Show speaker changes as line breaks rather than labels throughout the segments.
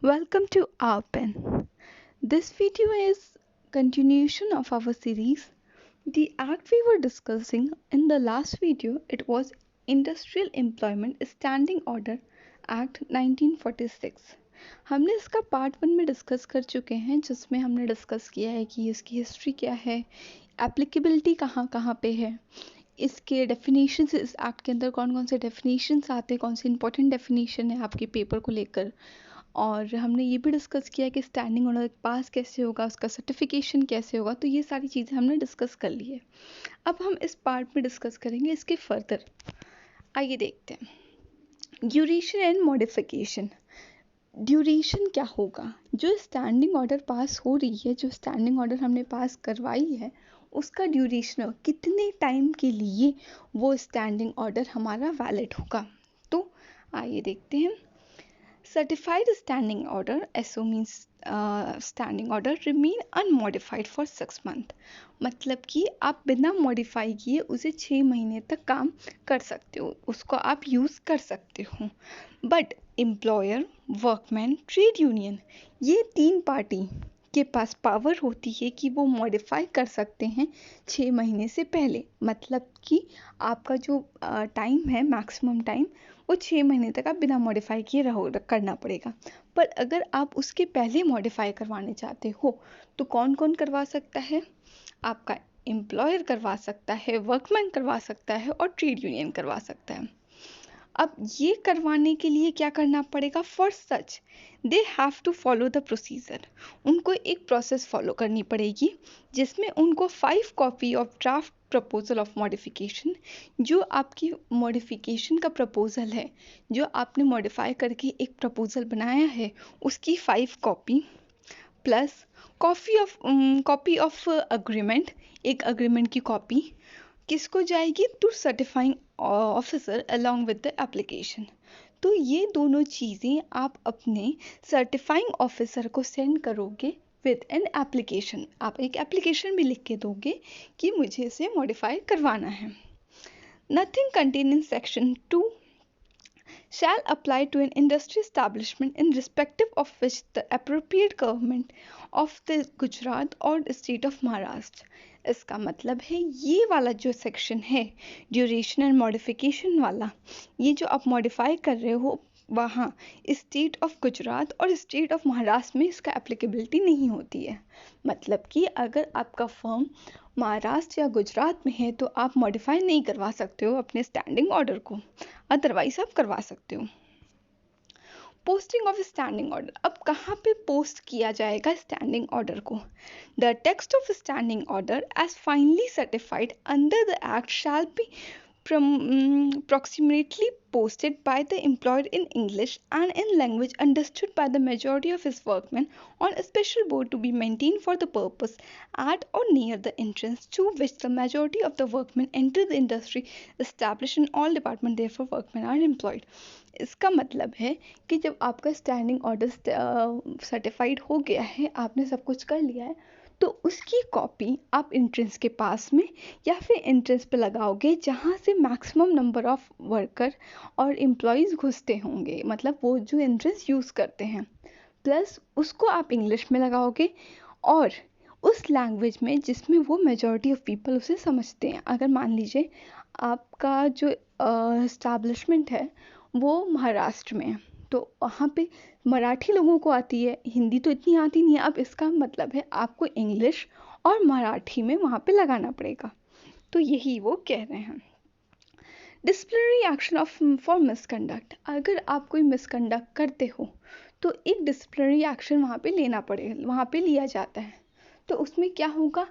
Welcome to our pen. This video is continuation of our series. The act we were discussing in the last video, it was Industrial Employment Standing Order Act 1946. हमने इसका part 1 में discuss कर चुके हैं, जिसमें हमने discuss किया है कि इसकी हिस्ट्री क्या है, एप्लीकेबिलिटी कहाँ कहाँ पे है, इसके डेफिनेशंस, इस एक्ट के अंदर कौन कौन से डेफिनेशंस आते हैं, कौन सी इंपॉर्टेंट डेफिनेशन है आपके पेपर को लेकर। और हमने ये भी डिस्कस किया कि स्टैंडिंग ऑर्डर पास कैसे होगा, उसका सर्टिफिकेशन कैसे होगा। तो ये सारी चीज़ें हमने डिस्कस कर ली है। अब हम इस पार्ट में डिस्कस करेंगे इसके फर्दर। आइए देखते हैं ड्यूरेशन एंड मॉडिफिकेशन। ड्यूरेशन क्या होगा? जो स्टैंडिंग ऑर्डर पास हो रही है, जो स्टैंडिंग ऑर्डर हमने पास करवाई है, उसका ड्यूरेशन कितने टाइम के लिए वो स्टैंडिंग ऑर्डर हमारा वैलिड होगा। तो आइए देखते हैं। Certified standing order, SO means standing order, remain unmodified for 6 months। मतलब कि आप बिना मॉडिफाई किए उसे 6 महीने तक काम कर सकते हो, उसको आप यूज़ कर सकते हो। But employer, workman, trade union, ये तीन पार्टी के पास पावर होती है कि वो मॉडिफाई कर सकते हैं 6 महीने से पहले। मतलब कि आपका जो टाइम है, मैक्सिमम टाइम, वो 6 महीने तक आप बिना मॉडिफाई किए रहो करना पड़ेगा। पर अगर आप उसके पहले मॉडिफाई करवाने चाहते हो तो कौन कौन करवा सकता है? आपका एम्प्लॉयर करवा सकता है, वर्कमैन करवा सकता है और ट्रेड यूनियन करवा सकता है। अब ये करवाने के लिए क्या करना पड़ेगा? For such they have to follow the procedure. उनको एक प्रोसेस फॉलो करनी पड़ेगी, जिसमें उनको 5 copy of draft proposal of modification, जो आपकी मॉडिफिकेशन का प्रपोजल है, जो आपने मॉडिफाई करके एक प्रपोजल बनाया है, उसकी 5 copy, plus copy of agreement, एक अग्रीमेंट की कॉपी किसको जाएगी? To certifying officer along with the application. तो ये दोनों चीज़ें आप अपने सर्टिफाइंग ऑफिसर को सेंड करोगे विद एन एप्लीकेशन। आप एक एप्लीकेशन भी लिख के दोगे कि मुझे इसे मॉडिफाई करवाना है। Nothing contain in section 2 shall apply to an industry establishment in respective of which the appropriate government of the Gujarat और स्टेट ऑफ महाराष्ट्र। इसका मतलब है ये वाला जो सेक्शन है, ड्यूरेशन एंड मॉडिफिकेशन वाला, ये जो आप मॉडिफाई कर रहे हो, वहाँ स्टेट ऑफ गुजरात और स्टेट ऑफ महाराष्ट्र में इसका एप्लीकेबिलिटी नहीं होती है। मतलब कि अगर आपका फर्म महाराष्ट्र या गुजरात में है तो आप मॉडिफाई नहीं करवा सकते हो अपने स्टैंडिंग ऑर्डर को, अदरवाइज आप करवा सकते हो। Posting of standing order. अब कहाँ पे पोस्ट किया जाएगा स्टैंडिंग ऑर्डर को? The text of standing order as finally certified under the act shall be approximately posted by the employer in English and in language understood by the majority of his workmen on a special board to be maintained for the purpose at or near the entrance to which the majority of the workmen enter the industry established in all department therefore workmen are employed। इसका मतलब है कि जब आपका standing order certified हो गया है, आपने सब कुछ कर लिया है, तो उसकी कॉपी आप एंट्रेंस के पास में या फिर एंट्रेंस पे लगाओगे जहाँ से मैक्सिमम नंबर ऑफ वर्कर और एम्प्लॉयज़ घुसते होंगे, मतलब वो जो एंट्रेंस यूज़ करते हैं। प्लस उसको आप इंग्लिश में लगाओगे और उस लैंग्वेज में जिसमें वो मेजॉरिटी ऑफ पीपल उसे समझते हैं। अगर मान लीजिए आपका जो इस्टेब्लिशमेंट है वो महाराष्ट्र में है, तो वहाँ पे मराठी लोगों को आती है, हिंदी तो इतनी आती नहीं है। अब इसका मतलब है आपको इंग्लिश और मराठी में वहाँ पे लगाना पड़ेगा। तो यही वो कह रहे हैं। Disciplinary action of for misconduct. अगर आप कोई मिसकंडक्ट करते हो तो एक डिसिप्लिनरी एक्शन वहाँ पे लेना पड़ेगा, वहाँ पे लिया जाता है। तो उसमें क्या होगा?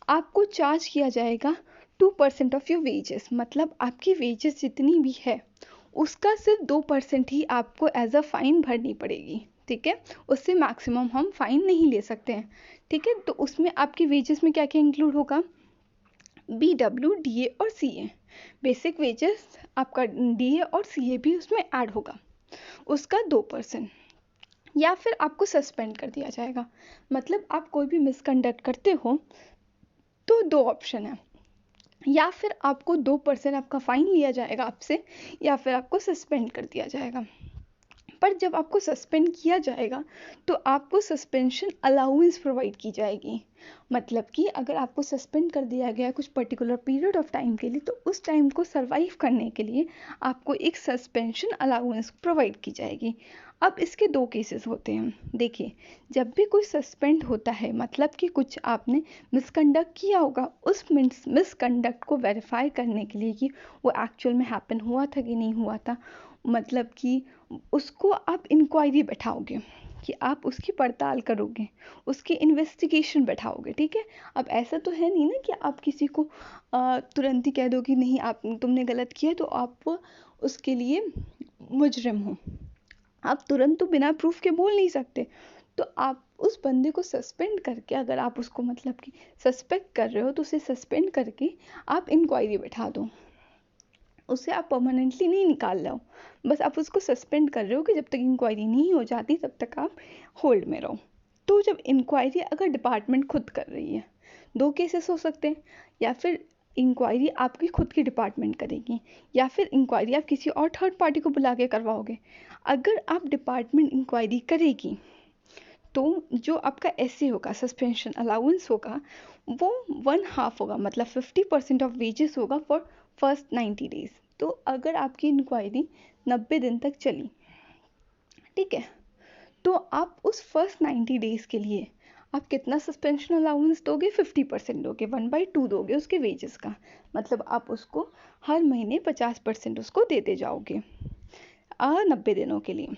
आपको चार्ज किया जाएगा 2% ऑफ योर वेजेस। मतलब आपकी वेजेस जितनी भी है उसका सिर्फ 2% ही आपको एज अ फाइन भरनी पड़ेगी। ठीक है, उससे मैक्सिमम हम फाइन नहीं ले सकते हैं। ठीक है, तो उसमें आपकी वेजेस में क्या क्या इंक्लूड होगा? BW, DA और CA। बेसिक वेजेस, आपका DA और CA भी उसमें ऐड होगा, उसका 2%। या फिर आपको सस्पेंड कर दिया जाएगा। मतलब आप कोई भी मिसकंडक्ट करते हो तो 2 ऑप्शन है, या फिर आपको 2% आपका फाइन लिया जाएगा आपसे, या फिर आपको सस्पेंड कर दिया जाएगा। पर जब आपको सस्पेंड किया जाएगा तो आपको सस्पेंशन अलाउंस प्रोवाइड की जाएगी। मतलब कि अगर आपको सस्पेंड कर दिया गया कुछ पर्टिकुलर पीरियड ऑफ टाइम के लिए, तो उस टाइम को सर्वाइव करने के लिए आपको एक सस्पेंशन अलाउंस प्रोवाइड की जाएगी। अब इसके दो केसेस होते हैं। देखिए, जब भी कोई सस्पेंड होता है मतलब कि कुछ आपने मिसकंडक्ट किया होगा, उस मिसकंडक्ट को वेरीफाई करने के लिए कि वो एक्चुअल में हैपन हुआ था कि नहीं हुआ था, मतलब कि उसको आप इंक्वायरी बैठाओगे, कि आप उसकी पड़ताल करोगे, उसकी इन्वेस्टिगेशन बैठाओगे, ठीक है। अब ऐसा तो है नहीं ना कि आप किसी को तुरंत ही कह दो कि नहीं आप तुमने गलत किया तो आप उसके लिए मुजरिम हो। आप तुरंत तो बिना प्रूफ के बोल नहीं सकते। तो आप उस बंदे को सस्पेंड करके, अगर आप उसको मतलब कि सस्पेक्ट कर रहे हो तो उसे सस्पेंड करके आप इंक्वायरी बैठा दो। उसे आप परमानेंटली नहीं निकाल रहे हो, बस आप उसको सस्पेंड कर रहे हो कि जब तक इंक्वायरी नहीं हो जाती तब तक आप होल्ड में रहो। तो जब इंक्वायरी अगर डिपार्टमेंट खुद कर रही है, दो केसेस हो सकते हैं, या फिर इंक्वायरी आपकी खुद की डिपार्टमेंट करेगी, या फिर इंक्वायरी आप किसी और थर्ड पार्टी को बुला के करवाओगे। अगर आप डिपार्टमेंट इंक्वायरी करेगी तो जो आपका ऐसे होगा, सस्पेंशन अलाउंस होगा, वो 1/2 होगा, मतलब 50% ऑफ वेजेस होगा फॉर फर्स्ट 90 डेज। तो अगर आपकी इंक्वायरी 90 दिन तक चली, ठीक है, तो आप उस फर्स्ट 90 डेज के लिए आप कितना सस्पेंशन अलाउंस दोगे? 50% दोगे, 1/2 दोगे उसके वेजेस का। मतलब आप उसको हर महीने 50% उसको देते जाओगे 90 दिनों के लिए,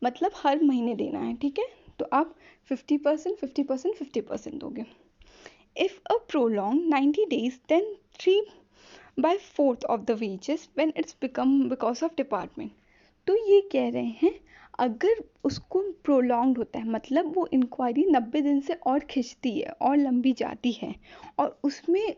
मतलब हर महीने देना है, ठीक है। तो आप 50%, 50%, 50% दोगे। If a prolonged 90 days, then 3/4 of the wages when it's become because of department। तो ये कह रहे हैं अगर उसको प्रोलॉन्ग होता है, मतलब वो इंक्वायरी 90 दिन से और खिंचती है और लंबी जाती है, और उसमें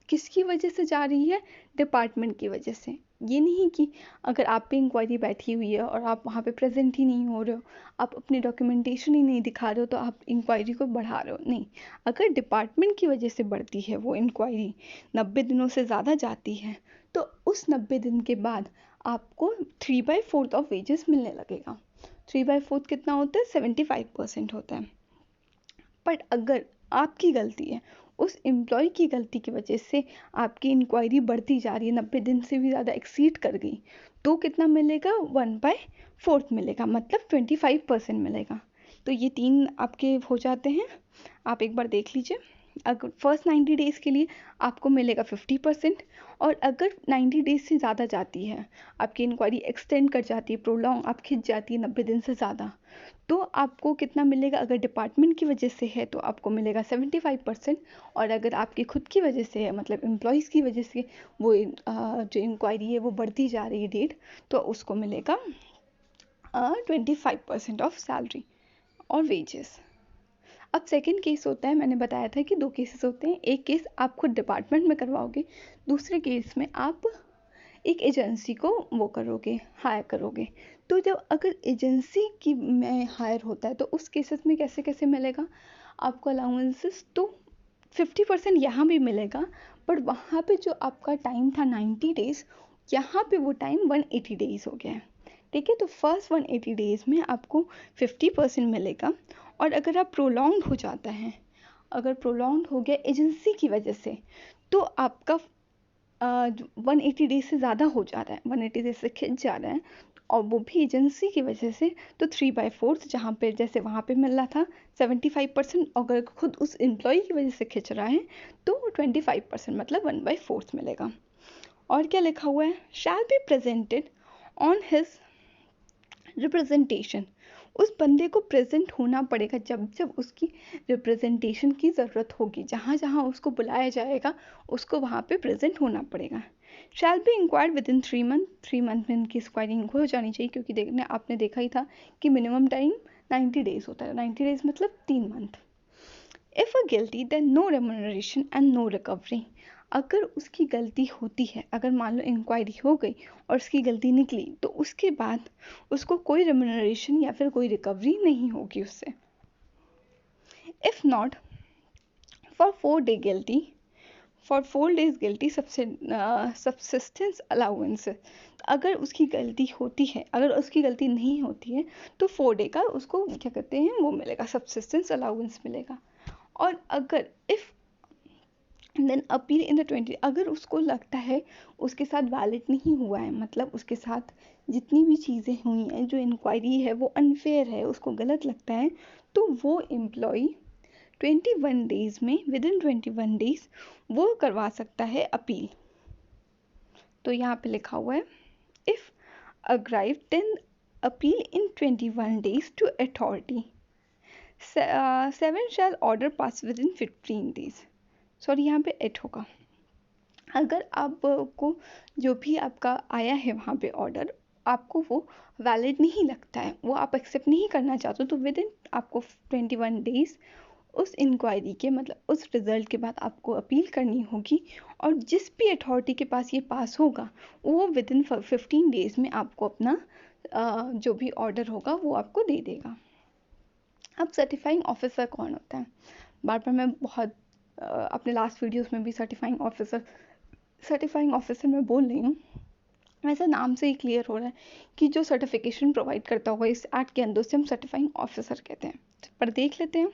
किसकी वजह से जा रही है? डिपार्टमेंट की वजह से। ये नहीं कि अगर आप पे इंक्वायरी बैठी हुई है और आप वहाँ पे प्रेजेंट ही नहीं हो रहे हो, आप अपनी डॉक्यूमेंटेशन ही नहीं दिखा रहे हो, तो आप इंक्वायरी को बढ़ा रहे हो, नहीं। अगर डिपार्टमेंट की वजह से बढ़ती है वो इंक्वायरी, 90 दिनों से ज़्यादा जाती है, तो उस 90 दिन के बाद आपको 3/4 ऑफ वेजेस मिलने लगेगा। 3/4 कितना होता है? 75% होता है। बट अगर आपकी गलती है, उस एम्प्लॉय की गलती की वजह से आपकी इंक्वायरी बढ़ती जा रही है, 90 दिन से भी ज़्यादा एक्सीड कर गई, तो कितना मिलेगा? 1/4 मिलेगा, मतलब 25% मिलेगा। तो ये तीन आपके हो जाते हैं, आप एक बार देख लीजिए। अगर फर्स्ट 90 डेज़ के लिए आपको मिलेगा 50%, और अगर 90 डेज़ से ज़्यादा जाती है, आपकी इंक्वायरी एक्सटेंड कर जाती है, प्रोलॉन्ग आप खिंच जाती है 90 दिन से ज़्यादा, तो आपको कितना मिलेगा? अगर डिपार्टमेंट की वजह से है तो आपको मिलेगा 75%, और अगर आपकी खुद की वजह से है, मतलब एम्प्लॉयज़ की वजह से वो जो इंक्वायरी है वो बढ़ती जा रही है डेट, तो उसको मिलेगा 25% ऑफ सैलरी और वेजेस। अब सेकंड केस होता है, मैंने बताया था कि दो केसेस होते हैं। एक केस आप खुद डिपार्टमेंट में करवाओगे, दूसरे केस में आप एक एजेंसी को वो करोगे, हायर करोगे। तो जब अगर एजेंसी की में हायर होता है तो उस केसेस में कैसे कैसे मिलेगा आपको अलाउंसेस? तो 50% यहाँ भी मिलेगा, बट वहाँ पे जो आपका टाइम था 90 डेज़, यहाँ पे वो टाइम 180 डेज़ हो गया है, ठीक है। तो फर्स्ट 180 डेज़ में आपको 50% मिलेगा, और अगर आप प्रोलॉन्ग हो जाता है, अगर प्रोलॉन्ग हो गया एजेंसी की वजह से, तो आपका 180 डेज से ज़्यादा हो जा रहा है, 180 डेज से खिंच जा रहा है, और वो भी एजेंसी की वजह से, तो 3/4 जहाँ पे जैसे वहाँ पे मिल रहा था 75%, अगर खुद उस एम्प्लॉय की वजह से खिंच रहा है तो 25%, मतलब 1/4 मिलेगा। और क्या लिखा हुआ है? Shall be presented on his representation. उस बंदे को प्रेजेंट होना पड़ेगा जब जब उसकी रिप्रेजेंटेशन की ज़रूरत होगी, जहाँ जहाँ उसको बुलाया जाएगा उसको वहाँ पे प्रेजेंट होना पड़ेगा। Shall be inquired with in 3 month. 3 month में इनकी स्क्वायरिंग हो जानी चाहिए, क्योंकि आपने देखा ही था कि मिनिमम टाइम 90 डेज होता है। 90 डेज मतलब 3 month. If a guilty then no remuneration and no recovery. अगर उसकी गलती होती है, अगर मान लो इंक्वायरी हो गई और उसकी गलती निकली, तो उसके बाद उसको कोई रेम्यूनरेशन या फिर कोई रिकवरी नहीं होगी उससे। If not for 4 day guilty for 4 days guilty subsistence allowance. अगर उसकी गलती होती है, अगर उसकी गलती नहीं होती है तो 4 डे का उसको क्या कहते हैं वो मिलेगा, सबसिस्टेंस अलाउंस मिलेगा। और अगर if then appeal in the 20, अगर उसको लगता है उसके साथ वैलिड नहीं हुआ है, मतलब उसके साथ जितनी भी चीज़ें हुई हैं, जो इंक्वायरी है वो अनफेयर है, उसको गलत लगता है, तो वो एम्प्लॉय 21 डेज में, विद इन 21 डेज वो करवा सकता है अपील। तो यहाँ पे लिखा हुआ है if aggrieved then appeal in 21 days to authority 7 shall order pass within 15 days. Sorry, यहाँ पे 8 होगा। अगर आपको जो भी आपका आया है वहाँ पे ऑर्डर, आपको वो वैलिड नहीं लगता है, वो आप एक्सेप्ट नहीं करना चाहते, तो विद इन आपको 21 डेज उस इंक्वायरी के, मतलब उस रिज़ल्ट के बाद आपको अपील करनी होगी। और जिस भी अथॉरिटी के पास ये पास होगा वो विद इन 15 डेज में आपको अपना जो भी ऑर्डर होगा वो आपको दे देगा। अब सर्टिफाइंग ऑफिसर कौन होता है? बार बार मैं बहुत अपने लास्ट वीडियोस में भी सर्टिफाइंग ऑफिसर मैं बोल रही हूँ। वैसे नाम से ही क्लियर हो रहा है कि जो सर्टिफिकेशन प्रोवाइड करता होगा इस एक्ट के अंदर, से हम सर्टिफाइंग ऑफिसर कहते हैं। पर देख लेते हैं।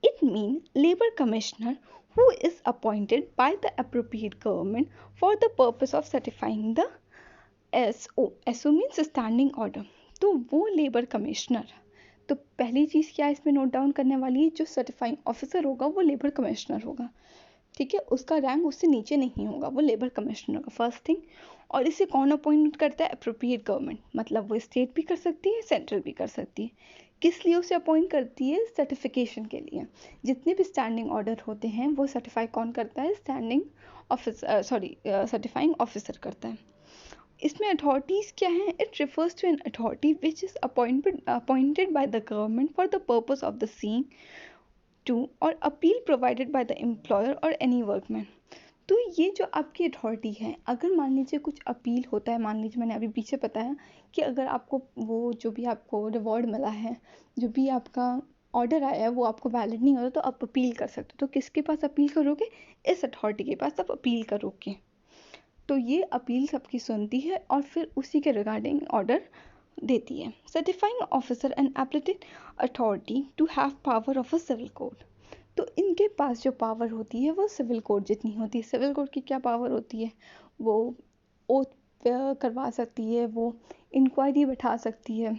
It means Labor Commissioner who is appointed by the appropriate government for the purpose of certifying the SO. SO means standing order. तो वो लेबर कमिश्नर, तो पहली चीज़ क्या इसमें नोट डाउन करने वाली है, जो सर्टिफाइंग ऑफिसर होगा वो लेबर कमिश्नर होगा, ठीक है, उसका रैंक उससे नीचे नहीं होगा, वो लेबर कमिश्नर होगा, फर्स्ट थिंग। और इसे कौन अपॉइंट करता है? अप्रोप्रिएट गवर्नमेंट, मतलब वो स्टेट भी कर सकती है, सेंट्रल भी कर सकती है। किस लिए उसे अपॉइंट करती है? सर्टिफिकेशन के लिए। जितने भी स्टैंडिंग ऑर्डर होते हैं वो सर्टिफाई कौन करता है? सर्टिफाइंग ऑफिसर करता है। इसमें अथॉरिटीज़ क्या हैं? It refers to an authority which is appointed by the government for the purpose of the seeing to or appeal provided by the employer or any workman. तो ये जो आपकी अथॉरिटी है, अगर मान लीजिए कुछ अपील होता है, मान लीजिए मैंने अभी पीछे बताया कि अगर आपको वो जो भी आपको रिवॉर्ड मिला है, जो भी आपका ऑर्डर आया है वो आपको वैलिड नहीं होता, तो आप अपील कर सकते हो। तो किसके पास अपील करोगे? इस अथॉरिटी के पास आप अपील करोगे। तो ये अपील सबकी सुनती है और फिर उसी के रिगार्डिंग ऑर्डर देती है। Certifying officer and applicant authority to have power of a civil code. तो इनके पास जो पावर होती है वो सिविल कोड जितनी होती है। सिविल कोड की क्या पावर होती है? वो ओथ करवा सकती है, वो इंक्वायरी बैठा सकती है,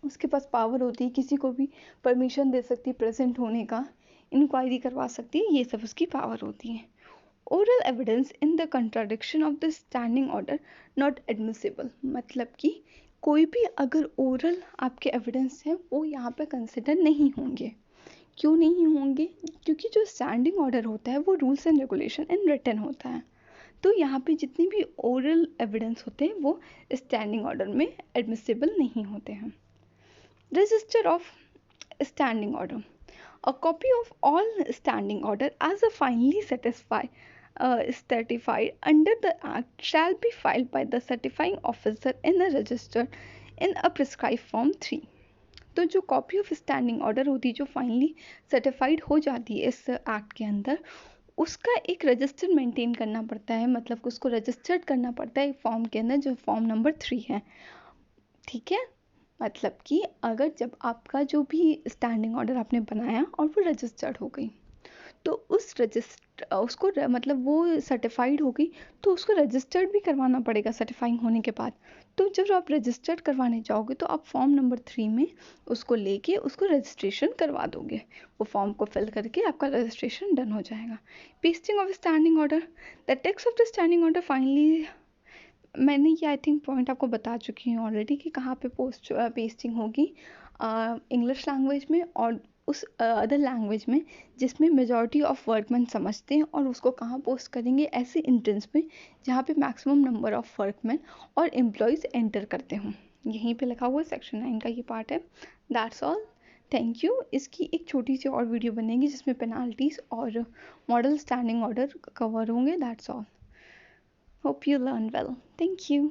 उसके पास पावर होती है, किसी को भी परमिशन दे सकती है प्रेजेंट होने का, इंक्वायरी करवा सकती है, ये सब उसकी पावर होती है। Oral evidence in the contradiction of the standing order not admissible, मतलब कि कोई भी अगर ओरल आपके एविडेंस है वो यहाँ पे कंसिडर नहीं होंगे। क्यों नहीं होंगे? क्योंकि जो स्टैंडिंग ऑर्डर होता है वो rules and regulation in written होता है। तो यहाँ पे जितनी भी ओरल एविडेंस होते हैं वो स्टैंडिंग ऑर्डर में एडमिसिबल नहीं होते हैं। Register of standing order, a copy of all standing order as a finally certified under the act shall be filed by the certifying officer in a register in a prescribed form 3। तो जो copy of standing order होती है, जो finally certified हो जाती है इस act के अंदर, उसका एक रजिस्टर मेंटेन करना पड़ता है, मतलब उसको रजिस्टर्ड करना पड़ता है एक फॉर्म के अंदर, जो फॉर्म नंबर 3 है, ठीक है। मतलब कि अगर जब आपका जो भी स्टैंडिंग ऑर्डर आपने बनाया और वो रजिस्टर्ड हो गई, तो उसको मतलब वो सर्टिफाइड हो गई, तो उसको रजिस्टर्ड भी करवाना पड़ेगा सर्टिफाइंग होने के बाद। तो जब आप रजिस्टर्ड करवाने जाओगे तो आप फॉर्म नंबर 3 में उसको लेके उसको रजिस्ट्रेशन करवा दोगे, वो फॉर्म को फिल करके आपका रजिस्ट्रेशन डन हो जाएगा। Pasting of standing order, the text of the standing order finally, मैंने ये आई थिंक पॉइंट आपको बता चुकी हूँ ऑलरेडी कि कहाँ पे पेस्टिंग होगी, इंग्लिश लैंग्वेज में और उस अदर लैंग्वेज में जिसमें मेजॉरिटी ऑफ वर्कमैन समझते हैं, और उसको कहाँ पोस्ट करेंगे? ऐसे इंट्रेंस में जहाँ पे मैक्सिमम नंबर ऑफ वर्कमैन और एम्प्लॉयज़ एंटर करते हों। यहीं पे लिखा हुआ है, सेक्शन 9 का ये पार्ट है। That's all, thank you. इसकी एक छोटी सी और वीडियो बनेगी जिसमें पेनाल्टीज़ और मॉडल स्टैंडिंग ऑर्डर कवर होंगे। That's all, hope you learn well. Thank you.